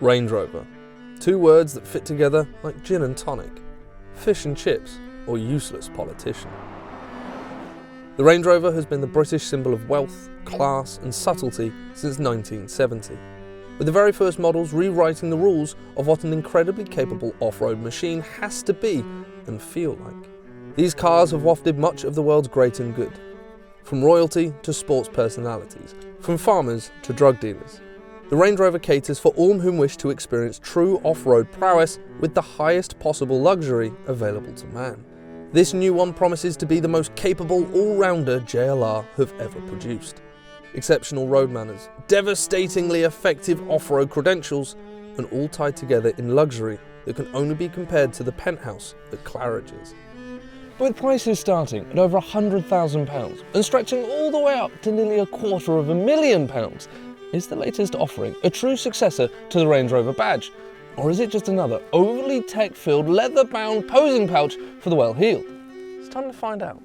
Range Rover. Two words that fit together like gin and tonic, fish and chips, or useless politician. The Range Rover has been the British symbol of wealth, class and subtlety since 1970, with the very first models rewriting the rules of what an incredibly capable off-road machine has to be and feel like. These cars have wafted much of the world's great and good, from royalty to sports personalities, from farmers to drug dealers. The Range Rover caters for all whom wish to experience true off-road prowess with the highest possible luxury available to man. This new one promises to be the most capable all-rounder JLR have ever produced. Exceptional road manners, devastatingly effective off-road credentials, and all tied together in luxury that can only be compared to the penthouse at Claridge's. With prices starting at over £100,000 and stretching all the way up to nearly £250,000, is the latest offering a true successor to the Range Rover badge? Or is it just another overly tech-filled, leather-bound posing pouch for the well-heeled? It's time to find out.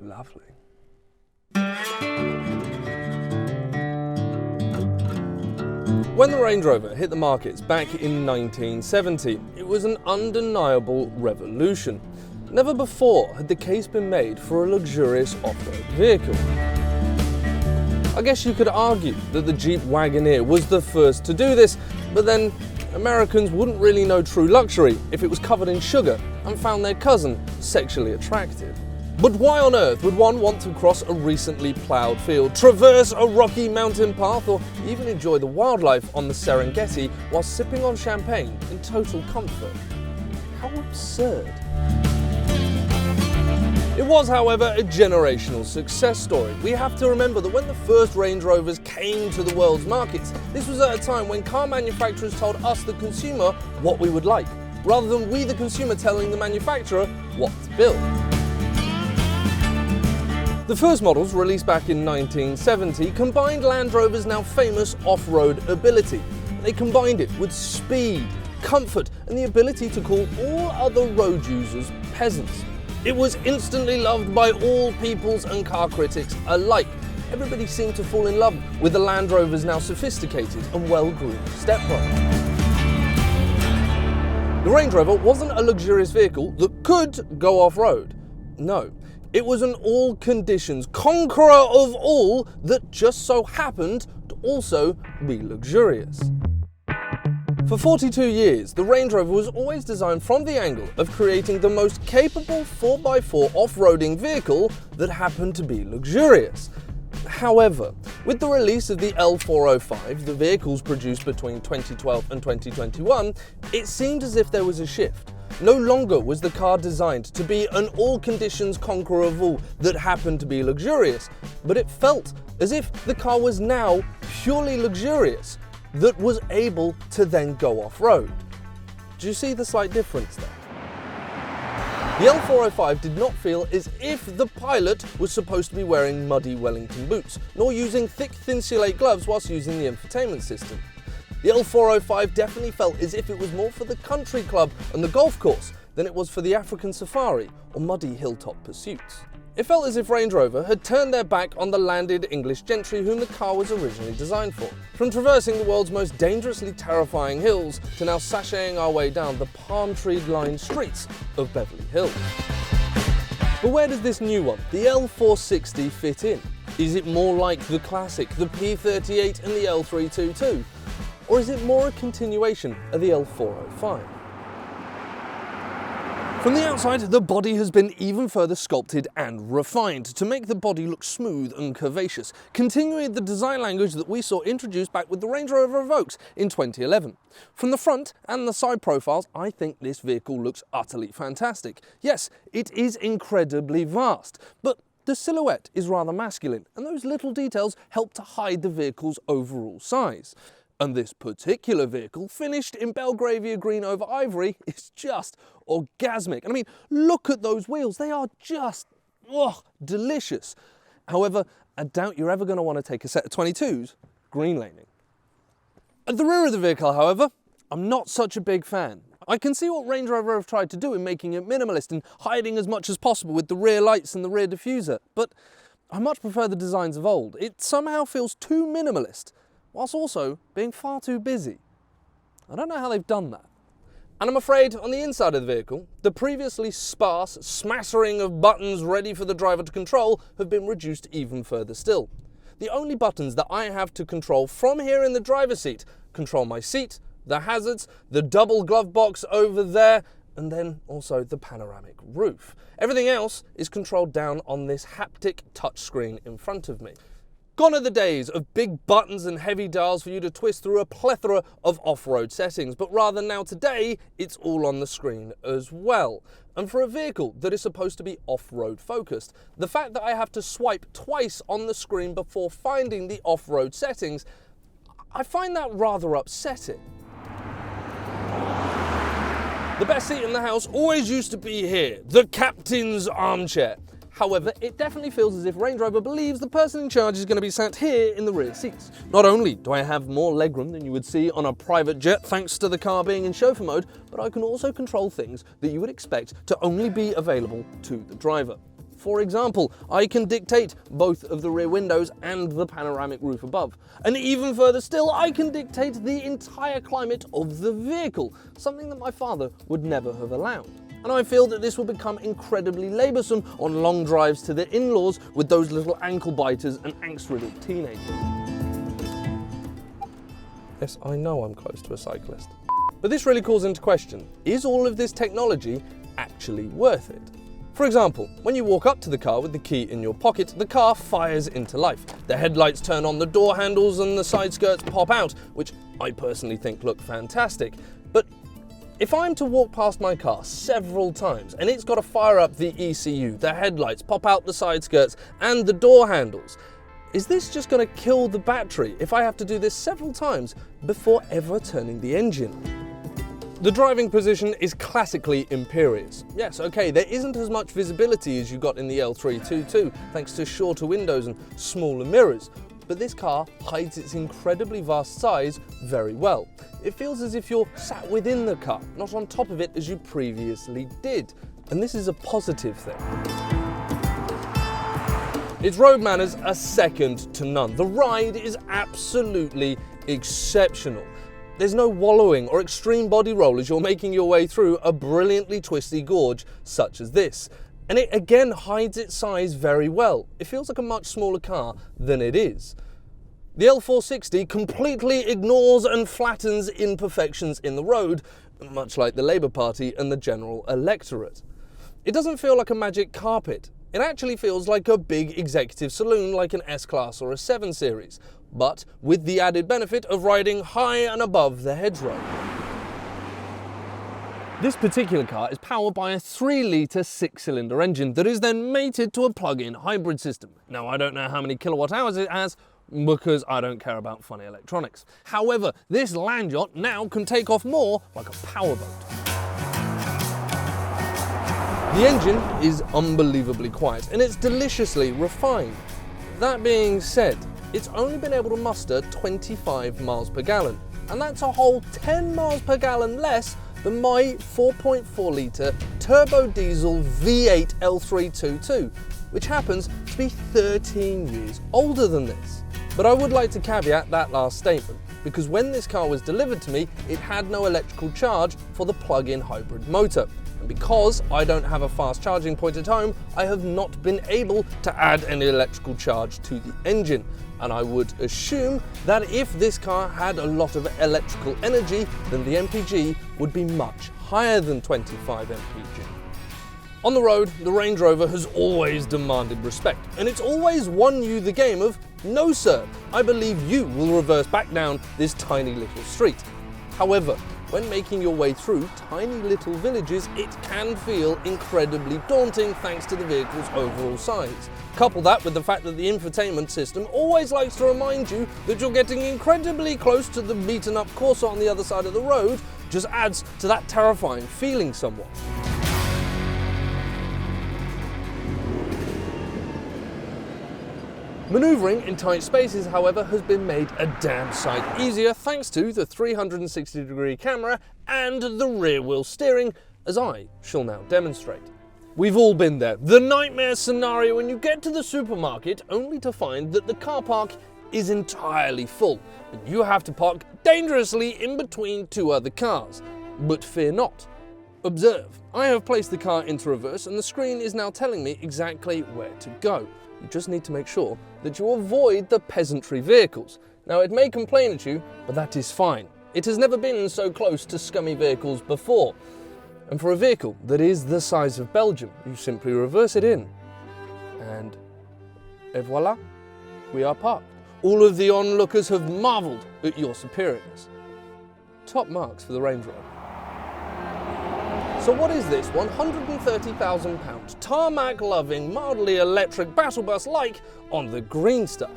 Lovely. When the Range Rover hit the markets back in 1970, it was an undeniable revolution. Never before had the case been made for a luxurious off-road vehicle. I guess you could argue that the Jeep Wagoneer was the first to do this, but then Americans wouldn't really know true luxury if it was covered in sugar and found their cousin sexually attractive. But why on earth would one want to cross a recently ploughed field, traverse a rocky mountain path, or even enjoy the wildlife on the Serengeti while sipping on champagne in total comfort? How absurd. It was, however, a generational success story. We have to remember that when the first Range Rovers came to the world's markets, this was at a time when car manufacturers told us, the consumer, what we would like, rather than we, the consumer, telling the manufacturer what to build. The first models, released back in 1970, combined Land Rover's now famous off-road ability. They combined it with speed, comfort, and the ability to call all other road users peasants. It was instantly loved by all peoples and car critics alike. Everybody seemed to fall in love with the Land Rover's now sophisticated and well-groomed stepbrother. The Range Rover wasn't a luxurious vehicle that could go off-road. No, it was an all-conditions conqueror of all that just so happened to also be luxurious. For 42 years, the Range Rover was always designed from the angle of creating the most capable 4x4 off-roading vehicle that happened to be luxurious. However, with the release of the L405, the vehicles produced between 2012 and 2021, it seemed as if there was a shift. No longer was the car designed to be an all-conditions conqueror of all that happened to be luxurious, but it felt as if the car was now purely luxurious, that was able to then go off-road. Do you see the slight difference there? The L405 did not feel as if the pilot was supposed to be wearing muddy Wellington boots, nor using thick thin-sulate gloves whilst using the infotainment system. The L405 definitely felt as if it was more for the country club and the golf course than it was for the African safari or muddy hilltop pursuits. It felt as if Range Rover had turned their back on the landed English gentry whom the car was originally designed for. From traversing the world's most dangerously terrifying hills to now sashaying our way down the palm tree-lined streets of Beverly Hills. But where does this new one, the L460, fit in? Is it more like the classic, the P38 and the L322? Or is it more a continuation of the L405? From the outside, the body has been even further sculpted and refined to make the body look smooth and curvaceous, continuing the design language that we saw introduced back with the Range Rover Evoques in 2011. From the front and the side profiles, I think this vehicle looks utterly fantastic. Yes, it is incredibly vast, but the silhouette is rather masculine, and those little details help to hide the vehicle's overall size. And this particular vehicle, finished in Belgravia green over ivory, is just orgasmic. And I mean, look at those wheels. They are just, delicious. However, I doubt you're ever going to want to take a set of 22s green laning. At the rear of the vehicle, however, I'm not such a big fan. I can see what Range Rover have tried to do in making it minimalist and hiding as much as possible with the rear lights and the rear diffuser, but I much prefer the designs of old. It somehow feels too minimalist. whilst also being far too busy. I don't know how they've done that. And I'm afraid on the inside of the vehicle, the previously sparse smattering of buttons ready for the driver to control have been reduced even further still. The only buttons that I have to control from here in the driver's seat control my seat, the hazards, the double glove box over there, and then also the panoramic roof. Everything else is controlled down on this haptic touchscreen in front of me. Gone are the days of big buttons and heavy dials for you to twist through a plethora of off-road settings, but rather now today, it's all on the screen as well. And for a vehicle that is supposed to be off-road focused, the fact that I have to swipe twice on the screen before finding the off-road settings, I find that rather upsetting. The best seat in the house always used to be here, the captain's armchair. However, it definitely feels as if Range Rover believes the person in charge is going to be sat here in the rear seats. Not only do I have more legroom than you would see on a private jet thanks to the car being in chauffeur mode, but I can also control things that you would expect to only be available to the driver. For example, I can dictate both of the rear windows and the panoramic roof above. And even further still, I can dictate the entire climate of the vehicle, something that my father would never have allowed. And I feel that this will become incredibly laboursome on long drives to the in-laws with those little ankle biters and angst-riddled teenagers. Yes, I know I'm close to a cyclist. But this really calls into question, is all of this technology actually worth it? For example, when you walk up to the car with the key in your pocket, the car fires into life. The headlights turn on, the door handles and the side skirts pop out, which I personally think look fantastic. But if I'm to walk past my car several times and it's got to fire up the ECU, the headlights, pop out the side skirts and the door handles, is this just going to kill the battery if I have to do this several times before ever turning the engine? The driving position is classically imperious. Yes, okay, there isn't as much visibility as you got in the L322 thanks to shorter windows and smaller mirrors. But this car hides its incredibly vast size very well. It feels as if you're sat within the car, not on top of it as you previously did. And this is a positive thing. Its road manners are second to none. The ride is absolutely exceptional. There's no wallowing or extreme body roll as you're making your way through a brilliantly twisty gorge such as this. And it again hides its size very well. It feels like a much smaller car than it is. The L460 completely ignores and flattens imperfections in the road, much like the Labour Party and the general electorate. It doesn't feel like a magic carpet. It actually feels like a big executive saloon like an S-Class or a 7 Series, but with the added benefit of riding high and above the hedgerow. This particular car is powered by a 3-litre 6-cylinder engine that is then mated to a plug-in hybrid system. Now, I don't know how many kilowatt hours it has because I don't care about funny electronics. However, this land yacht now can take off more like a powerboat. The engine is unbelievably quiet and it's deliciously refined. That being said, it's only been able to muster 25 miles per gallon, and that's a whole 10 miles per gallon less than my 4.4 litre turbo diesel V8 L322, which happens to be 13 years older than this. But I would like to caveat that last statement, because when this car was delivered to me, it had no electrical charge for the plug-in hybrid motor. And because I don't have a fast charging point at home, I have not been able to add any electrical charge to the engine. And I would assume that if this car had a lot of electrical energy, then the MPG would be much higher than 25 MPG. On the road, the Range Rover has always demanded respect, and it's always won you the game of, no sir, I believe you will reverse back down this tiny little street. However, when making your way through tiny little villages, it can feel incredibly daunting thanks to the vehicle's overall size. Couple that with the fact that the infotainment system always likes to remind you that you're getting incredibly close to the beaten up Corsa on the other side of the road, just adds to that terrifying feeling somewhat. Manoeuvring in tight spaces, however, has been made a damn sight easier thanks to the 360-degree camera and the rear-wheel steering, as I shall now demonstrate. We've all been there. The nightmare scenario when you get to the supermarket only to find that the car park is entirely full, and you have to park dangerously in between two other cars. But fear not. Observe, I have placed the car into reverse and the screen is now telling me exactly where to go. You just need to make sure that you avoid the peasantry vehicles. Now it may complain at you, but that is fine. It has never been so close to scummy vehicles before. And for a vehicle that is the size of Belgium, you simply reverse it in. And voila, we are parked. All of the onlookers have marvelled at your superiorness. Top marks for the Range Rover. So what is this £130,000 tarmac-loving, mildly electric battle bus like on the green stuff?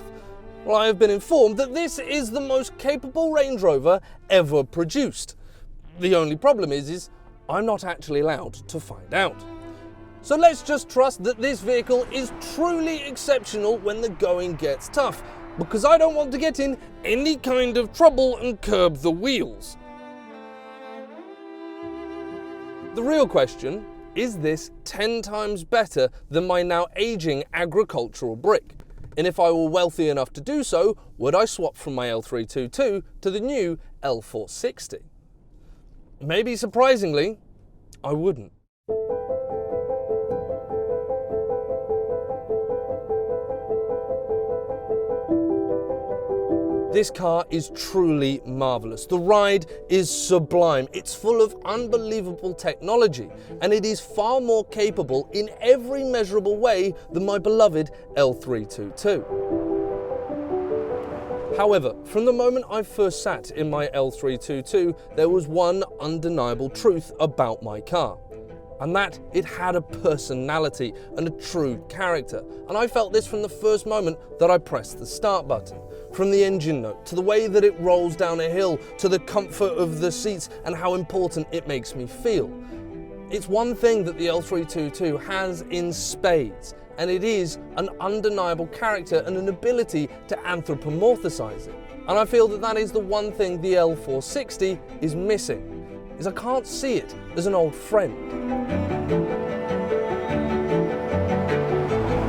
Well, I have been informed that this is the most capable Range Rover ever produced. The only problem is I'm not actually allowed to find out. So let's just trust that this vehicle is truly exceptional when the going gets tough, because I don't want to get in any kind of trouble and curb the wheels. The real question, is this 10 times better than my now aging agricultural brick? And if I were wealthy enough to do so, would I swap from my L322 to the new L460? Maybe surprisingly, I wouldn't. This car is truly marvellous. The ride is sublime. It's full of unbelievable technology, and it is far more capable in every measurable way than my beloved L322. However, from the moment I first sat in my L322, there was one undeniable truth about my car. And that it had a personality and a true character. And I felt this from the first moment that I pressed the start button. From the engine note, to the way that it rolls down a hill, to the comfort of the seats and how important it makes me feel. It's one thing that the L322 has in spades, and it is an undeniable character and an ability to anthropomorphisize it. And I feel that that is the one thing the L460 is missing. Is I can't see it as an old friend.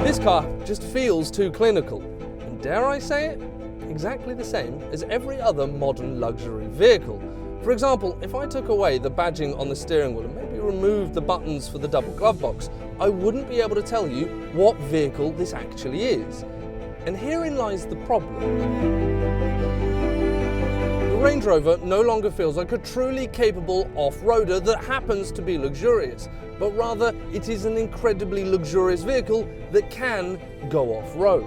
This car just feels too clinical, and dare I say it, exactly the same as every other modern luxury vehicle. For example, if I took away the badging on the steering wheel and maybe removed the buttons for the double glove box, I wouldn't be able to tell you what vehicle this actually is. And herein lies the problem. The Range Rover no longer feels like a truly capable off-roader that happens to be luxurious, but rather it is an incredibly luxurious vehicle that can go off-road.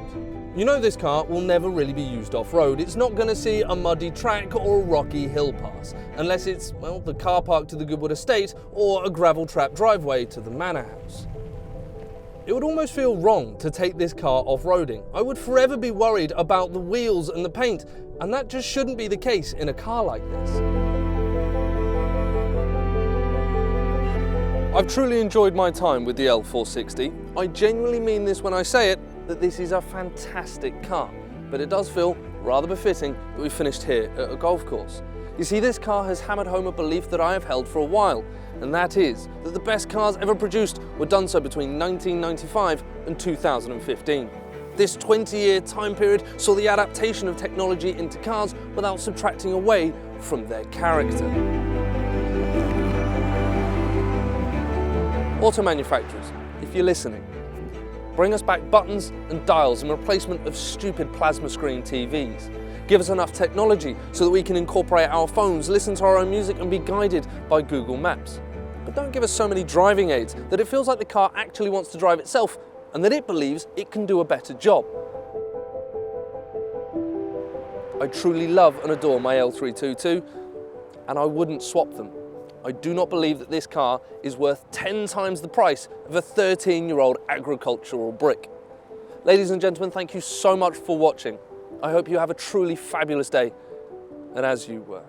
You know this car will never really be used off-road. It's not going to see a muddy track or a rocky hill pass, unless it's, well, the car park to the Goodwood estate or a gravel trap driveway to the manor house. It would almost feel wrong to take this car off-roading. I would forever be worried about the wheels and the paint, and that just shouldn't be the case in a car like this. I've truly enjoyed my time with the L460. I genuinely mean this when I say it, that this is a fantastic car, but it does feel rather befitting that we finished here at a golf course. You see, this car has hammered home a belief that I have held for a while, and that is that the best cars ever produced were done so between 1995 and 2015. This 20-year time period saw the adaptation of technology into cars without subtracting away from their character. Auto manufacturers, if you're listening, bring us back buttons and dials in replacement of stupid plasma screen TVs. Give us enough technology so that we can incorporate our phones, listen to our own music and be guided by Google Maps. But don't give us so many driving aids that it feels like the car actually wants to drive itself and that it believes it can do a better job. I truly love and adore my L322 and I wouldn't swap them. I do not believe that this car is worth 10 times the price of a 13-year-old agricultural brick. Ladies and gentlemen, thank you so much for watching. I hope you have a truly fabulous day, and as you were.